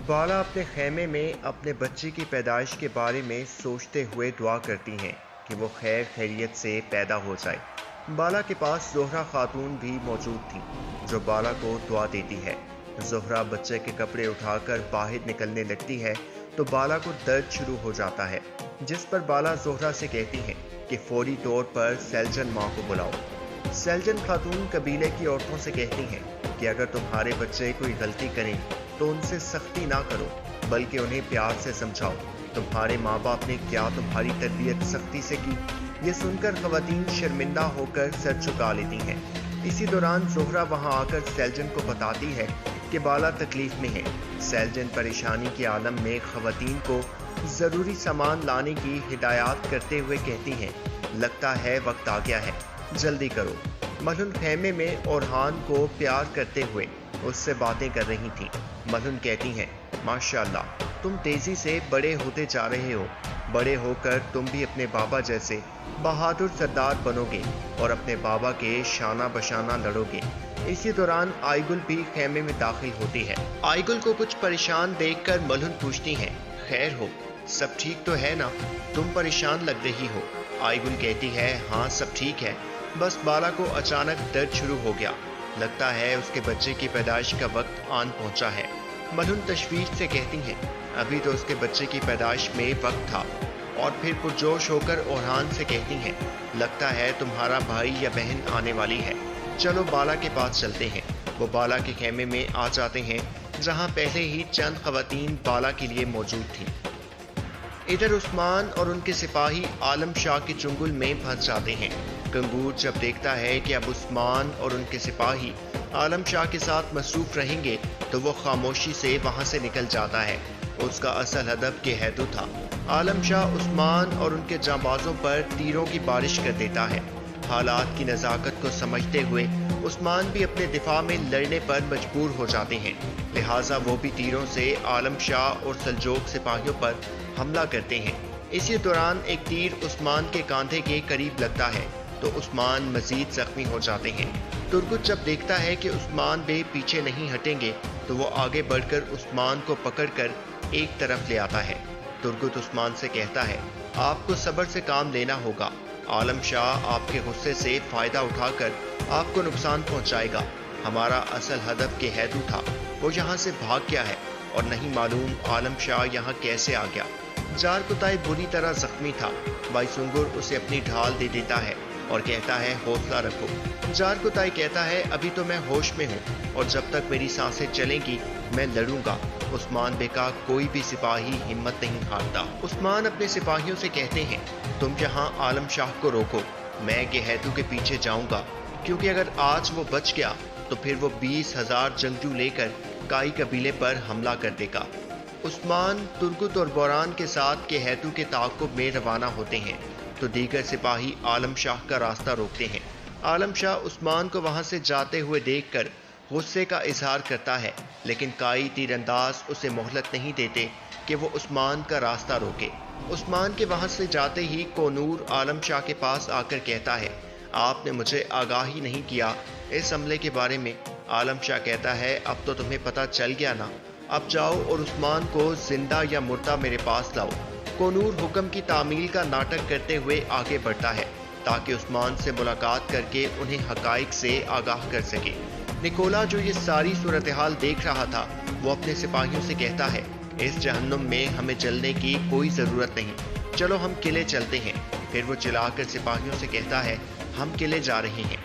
बाला अपने खेमे में अपने बच्चे की पैदाइश के बारे में सोचते हुए दुआ करती हैं कि वो खैर खैरियत से पैदा हो जाए। बाला के पास ज़ोहरा खातून भी मौजूद थी जो बाला को दुआ देती है। ज़ोहरा बच्चे के कपड़े उठाकर बाहर निकलने लगती है तो बाला को दर्द शुरू हो जाता है, जिस पर बाला ज़ोहरा से कहती है कि फौरी तौर पर सैलजन माँ को बुलाओ। सैलजन खातून कबीले की औरतों से कहती हैं कि अगर तुम्हारे बच्चे कोई गलती करें तो उनसे सख्ती ना करो, बल्कि उन्हें प्यार से समझाओ। तुम्हारे माँ बाप ने क्या तुम्हारी तरबियत सख्ती से की? ये सुनकर ख़वातीन शर्मिंदा होकर सर झुका लेती हैं। इसी दौरान ज़ोहरा वहाँ आकर सैलजन को बताती है कि बाला तकलीफ में है। सैलजन परेशानी के आलम में ख़वातीन को ज़रूरी सामान लाने की हिदायत करते हुए कहती हैं, लगता है वक्त आ गया है, जल्दी करो। मलहुन खेमे में ओरहान को प्यार करते हुए उससे बातें कर रही थीं। मलहुन कहती हैं, माशाअल्लाह, तुम तेज़ी से बड़े होते जा रहे हो। बड़े होकर तुम भी अपने बाबा जैसे बहादुर सरदार बनोगे और अपने बाबा के शाना बशाना लड़ोगे। इसी दौरान आइगुल भी खेमे में दाखिल होती है। आइगुल को कुछ परेशान देखकर मलहुन पूछती हैं, खैर हो, सब ठीक तो है ना? तुम परेशान लग रही हो। आइगुल कहती है, हाँ सब ठीक है, बस बाला को अचानक दर्द शुरू हो गया। लगता है उसके बच्चे की पैदाइश का वक्त आन पहुंचा है। मलहुन तशवीश से कहती हैं, अभी तो उसके बच्चे की पैदाइश में वक्त था। और फिर पुरजोश होकर ओरहान से कहती हैं, लगता है तुम्हारा भाई या बहन आने वाली है, चलो बाला के पास चलते हैं। वो बाला के खेमे में आ जाते हैं जहां पहले ही चंद ख़वातीन बाला के लिए मौजूद थीं। इधर उस्मान और उनके सिपाही आलम शाह के चुंगल में फंस जाते हैं। गंगूर जब देखता है कि अब उस्मान और उनके सिपाही आलम शाह के साथ मसरूफ रहेंगे तो वो खामोशी से वहां से निकल जाता है। उसका असल हदफ के हेतु था। आलम शाह उस्मान और उनके जांबाजों पर तीरों की बारिश कर देता है। हालात की नज़ाकत को समझते हुए उस्मान भी अपने दिफा में लड़ने पर मजबूर हो जाते हैं, लिहाजा वो भी तीरों से आलम शाह और सल्जोक सिपाहियों पर हमला करते हैं। इसी दौरान एक तीर उस्मान के कांधे के करीब लगता है तो उस्मान मजीद जख्मी हो जाते हैं। तुर्गुत जब देखता है कि उस्मान बे पीछे नहीं हटेंगे तो वो आगे बढ़कर उस्मान को पकड़कर एक तरफ ले आता है। तुर्गुत उस्मान से कहता है, आपको सब्र से काम लेना होगा। आलम शाह आपके गुस्से से फ़ायदा उठाकर आपको नुकसान पहुंचाएगा। हमारा असल हदफ के हेतु था, वो यहाँ से भाग गया है और नहीं मालूम आलम शाह यहाँ कैसे आ गया। जार कुताई बुरी तरह जख्मी था। बाईसुंगुर उसे अपनी ढाल दे देता है और कहता है, हौसला रखो। जार कुताई कहता है, अभी तो मैं होश में हूँ और जब तक मेरी सांसें चलेंगी मैं लड़ूंगा। उस्मान बे का कोई भी सिपाही हिम्मत नहीं हारता। उस्मान अपने सिपाहियों से कहते हैं, तुम यहाँ आलम शाह को रोको, मैं गेहतू के पीछे जाऊंगा, क्योंकि अगर आज वो बच गया तो फिर वो 20,000 जंगजू लेकर काई कबीले पर हमला कर देगा। उस्मान तुर्गुत और बोरान के साथ गेहतू के ताक़ुब में रवाना होते हैं तो दीगर सिपाही आलम शाह का रास्ता रोकते हैं। आलम शाह उस्मान को वहां से जाते हुए देखकर गुस्से का इजहार करता है, लेकिन काई तीरंदाज उसे मोहलत नहीं देते कि वो उस्मान का रास्ता रोके। उस्मान के वहां से जाते ही कोनूर आलम शाह के पास आकर कहता है, आपने मुझे आगाही नहीं किया इस हमले के बारे में। आलम शाह कहता है, अब तो तुम्हें पता चल गया ना, अब जाओ और उस्मान को जिंदा या मुर्दा मेरे पास लाओ। कोनूर हुक्म की तामील का नाटक करते हुए आगे बढ़ता है ताकि उस्मान से मुलाकात करके उन्हें हकाइक से आगाह कर सके। निकोला जो ये सारी सूरत हाल देख रहा था वो अपने सिपाहियों से कहता है, इस जहन्नुम में हमें जलने की कोई ज़रूरत नहीं, चलो हम किले चलते हैं। फिर वो चिल्लाकर सिपाहियों से कहता है, हम किले जा रहे हैं।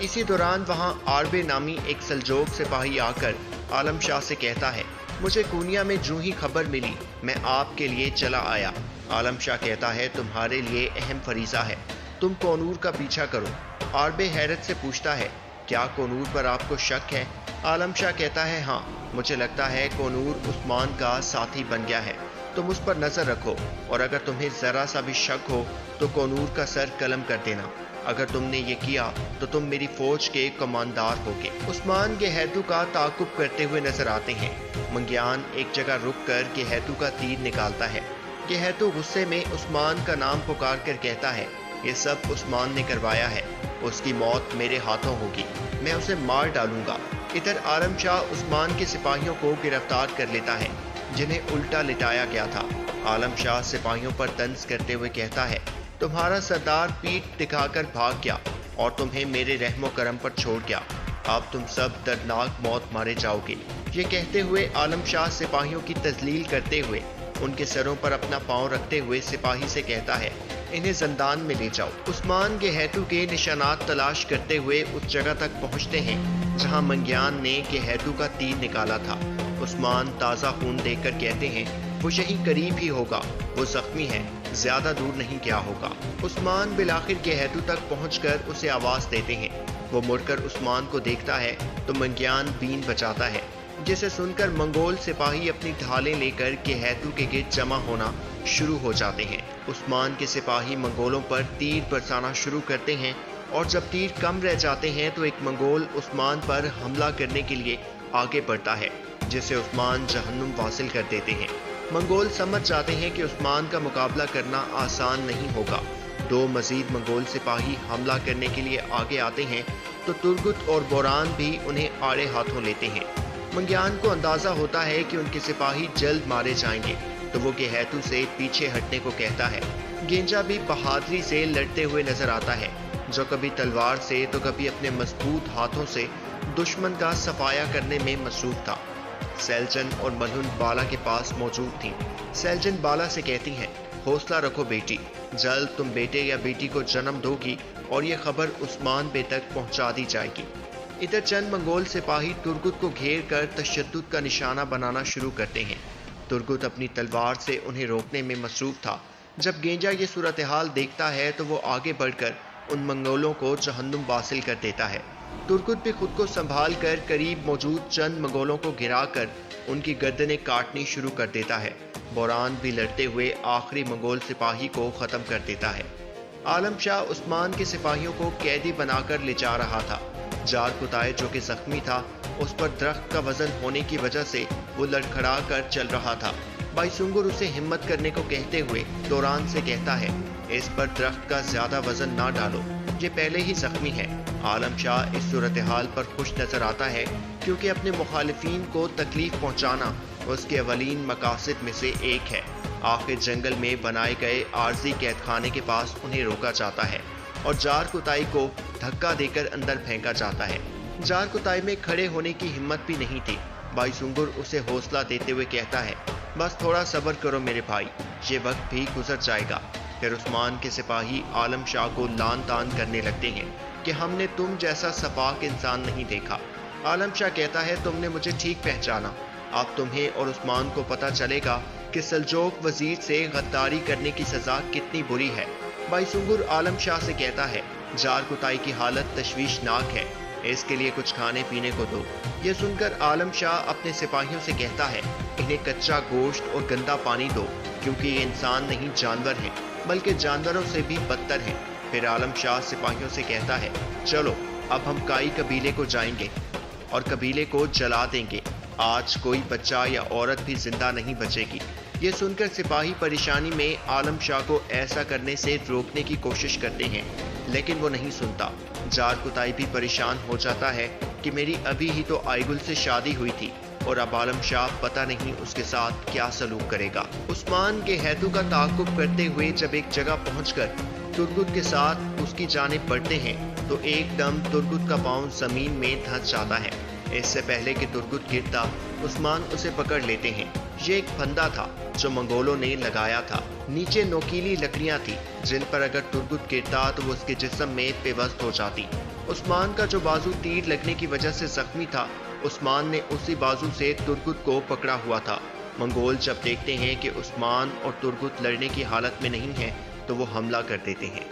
इसी दौरान वहाँ आरबे नामी एक सल्जोक सिपाही आकर आलम शाह से कहता है, मुझे कूनिया में जो ही खबर मिली मैं आपके लिए चला आया। आलम शाह कहता है, तुम्हारे लिए अहम फरीज़ा है, तुम कोनूर का पीछा करो। आरबे हैरत से पूछता है, क्या कोनूर पर आपको शक है? आलम शाह कहता है, हाँ, मुझे लगता है कोनूर उस्मान का साथी बन गया है, तुम उस पर नज़र रखो और अगर तुम्हें ज़रा सा भी शक हो तो कोनूर का सर कलम कर देना। अगर तुमने ये किया तो तुम मेरी फौज के कमांडर होगे। उस्मान गेहतू का ताकुब करते हुए नजर आते हैं। मंगियान एक जगह रुक कर गेहतू का तीर निकालता है। गेहतू गुस्से में उस्मान का नाम पुकार कर कहता है, ये सब उस्मान ने करवाया है, उसकी मौत मेरे हाथों होगी, मैं उसे मार डालूंगा। ادھر عالم شاہ عثمان کے سپاہیوں کو گرفتار کر لیتا ہے جنہیں الٹا لٹایا گیا تھا۔ عالم شاہ سپاہیوں پر طنز کرتے ہوئے کہتا ہے، تمہارا سردار پیٹھ دکھا کر بھاگ گیا اور تمہیں میرے رحم و کرم پر چھوڑ گیا، اب تم سب دردناک موت مارے جاؤ گے۔ یہ کہتے ہوئے عالم شاہ سپاہیوں کی تذلیل کرتے ہوئے ان کے سروں پر اپنا پاؤں رکھتے ہوئے سپاہی سے کہتا ہے، انہیں زندان میں لے جاؤ۔ عثمان گہیتو کے نشانات تلاش کرتے ہوئے اس جگہ تک پہنچتے ہیں جہاں منگیان نے گہیتو کا تیر نکالا تھا۔ عثمان تازہ خون دیکھ کر کہتے ہیں، وہ یہیں قریب ہی ہوگا، وہ زخمی ہے، زیادہ دور نہیں گیا ہوگا۔ عثمان بالآخر گہیتو تک پہنچ کر اسے آواز دیتے ہیں۔ وہ مڑ کر عثمان کو دیکھتا ہے تو منگیان بین بجاتا ہے، جسے سن کر منگول سپاہی اپنی ڈھالیں لے کر گہیتو کے گرد جمع ہونا شروع ہو جاتے ہیں۔ عثمان کے سپاہی منگولوں پر تیر برسانا شروع کرتے ہیں اور جب تیر کم رہ جاتے ہیں تو ایک منگول عثمان پر حملہ کرنے کے لیے آگے بڑھتا ہے، جسے عثمان جہنم واصل کر دیتے ہیں۔ منگول سمجھ جاتے ہیں کہ عثمان کا مقابلہ کرنا آسان نہیں ہوگا۔ دو مزید منگول سپاہی حملہ کرنے کے لیے آگے آتے ہیں تو ترگت اور بوران بھی انہیں آڑے ہاتھوں لیتے ہیں۔ منگیان کو اندازہ ہوتا ہے کہ ان کے سپاہی جلد مارے جائیں گے تو وہ گہیتو سے پیچھے ہٹنے کو کہتا ہے۔ گینجا بھی بہادری سے لڑتے ہوئے نظر آتا ہے، جو کبھی تلوار سے تو کبھی اپنے مضبوط ہاتھوں سے دشمن کا صفایا کرنے میں مصروف تھا۔ سیلجن اور ملہن بالا کے پاس موجود تھیں۔ سیلجن بالا سے کہتی ہیں، حوصلہ رکھو بیٹی، جلد تم بیٹے یا بیٹی کو جنم دو گی اور یہ خبر عثمان بے تک پہنچا دی جائے گی۔ ادھر چند منگول سپاہی ترگت کو گھیر کر تشدد کا نشانہ بنانا شروع کرتے ہیں۔ ترگت اپنی تلوار سے انہیں روکنے میں مصروف تھا۔ جب گینجا یہ صورتحال دیکھتا ہے تو وہ آگے بڑھ کر ان منگولوں کو جہنم واصل کر دیتا ہے۔ ترگت بھی خود کو سنبھال کر قریب موجود چند منگولوں کو گرا کر ان کی گردنیں کاٹنی شروع کر دیتا ہے۔ بوران بھی لڑتے ہوئے آخری منگول سپاہی کو ختم کر دیتا ہے۔ عالم شاہ عثمان کے سپاہیوں کو قیدی بنا کر لے جا رہا تھا۔ جار کتائے جو کہ زخمی تھا، اس پر درخت کا وزن ہونے کی وجہ سے وہ لڑکھڑا کر چل رہا تھا۔ بھائی سنگر اسے ہمت کرنے کو کہتے ہوئے دوران سے کہتا ہے، اس پر درخت کا زیادہ وزن نہ ڈالو، یہ پہلے ہی زخمی ہے۔ عالم شاہ اس صورتحال پر خوش نظر آتا ہے کیونکہ اپنے مخالفین کو تکلیف پہنچانا اس کے اولین مقاصد میں سے ایک ہے۔ آخر جنگل میں بنائے گئے عارضی قید خانے کے پاس انہیں روکا جاتا ہے اور جار کتائی کو دھکا دے کر اندر پھینکا جاتا ہے۔ جار کتائی میں کھڑے ہونے کی ہمت بھی نہیں تھی۔ بھائی سنگر اسے حوصلہ دیتے ہوئے کہتا ہے، بس تھوڑا صبر کرو میرے بھائی، یہ وقت بھی گزر جائے گا۔ پھر عثمان کے سپاہی عالم شاہ کو لان تان کرنے لگتے ہیں کہ ہم نے تم جیسا سپاک انسان نہیں دیکھا۔ عالم شاہ کہتا ہے، تم نے مجھے ٹھیک پہچانا، اب تمہیں اور عثمان کو پتہ چلے گا کہ سلجوق وزیر سے غداری کرنے کی سزا کتنی بری ہے۔ بھائی سنگر عالم شاہ سے کہتا ہے، جار کتائی کی حالت تشویشناک ہے، اس کے لیے کچھ کھانے پینے کو دو۔ یہ سن کر عالم شاہ اپنے سپاہیوں سے کہتا ہے، انہیں کچا گوشت اور گندا پانی دو، کیونکہ یہ انسان نہیں جانور ہیں، بلکہ جانوروں سے بھی بدتر ہیں۔ پھر عالم شاہ سپاہیوں سے کہتا ہے، چلو اب ہم کائی قبیلے کو جائیں گے اور قبیلے کو جلا دیں گے، آج کوئی بچہ یا عورت بھی زندہ نہیں بچے گی۔ یہ سن کر سپاہی پریشانی میں عالم شاہ کو ایسا کرنے سے روکنے کی کوشش کرتے ہیں، لیکن وہ نہیں سنتا۔ جار کتائی بھی پریشان ہو جاتا ہے کہ میری ابھی ہی تو آئیگل سے شادی ہوئی تھی اور اب عالم شاہ پتہ نہیں اس کے ساتھ کیا سلوک کرے گا۔ عثمان گہیتو کا تعاقب کرتے ہوئے جب ایک جگہ پہنچ کر ترگت کے ساتھ اس کی جانب بڑھتے ہیں تو ایک دم ترگت کا پاؤں زمین میں دھنس جاتا ہے۔ اس سے پہلے کہ ترگت گرتا، عثمان اسے پکڑ لیتے ہیں۔ یہ ایک پھندا تھا جو منگولوں نے لگایا تھا۔ نیچے نوکیلی لکڑیاں تھیں جن پر اگر ترگت گرتا تو وہ اس کے جسم میں پیوست ہو جاتی۔ عثمان کا جو بازو تیر لگنے کی وجہ سے زخمی تھا، عثمان نے اسی بازو سے ترگت کو پکڑا ہوا تھا۔ منگول جب دیکھتے ہیں کہ عثمان اور ترگت لڑنے کی حالت میں نہیں ہیں تو وہ حملہ کر دیتے ہیں۔